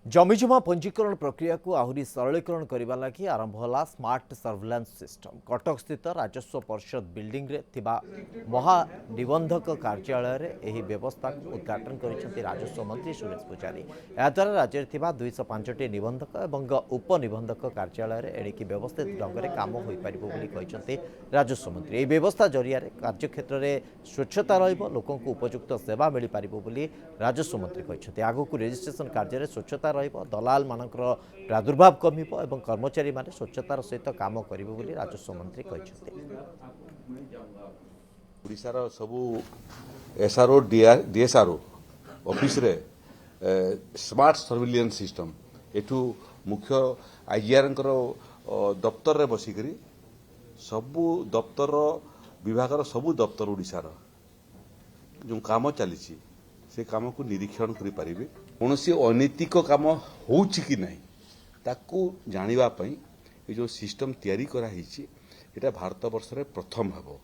जमिजमा पंजीकरण प्रक्रिया को आहुरी सरलीकरण करने लगी आरंभ होला स्मार्ट सर्विलांस सिस्टम। कटक स्थित राजस्व परिषद बिल्डिंग रे थिबा महानिबंधक कार्यालय रे एही व्यवस्था को उद्घाटन करिसेंती राजस्व मंत्री सुरेश पुजारी। याद्वारा राज्य में थिबा 205टी निबंधक एवं उपनिबंधक कार्यालय रे एणिकी व्यवस्थित ढंग से काम हो पारिबो बोली कहिसेंती राजस्व मंत्री। एही व्यवस्था जरिया रे कार्यक्षेत्र रे स्वच्छता रहिबो, लोकों को उपयुक्त सेवा मिल पारिबो बोली राजस्व मंत्री कहिसेंती। आगु रजिस्ट्रेशन कार्य रे स्वच्छता दलाल मानकर प्रादुर्भाव कमिब और कर्मचारी माने स्वच्छतार सहित काम करिबो बोली राजस्व मंत्री कहिसेंती। ओडिशार सबु एसआरओ डीएसआरओ ऑफिस रे स्मार्ट सर्विलांस सिस्टम एठू मुख्य आईआर दफ्तर रे बसिकरी सबु दफ्तर विभाग सबु दफ्तर ओडिशार जो काम चली से काम को निरीक्षण करि परिबे। कौन अनैतिक काम होउछि कि नहीं ताकू जानिबा पई ए जो सिस्टम तैयारी करा हिछि एटा भारत वर्ष रे प्रथम हबो।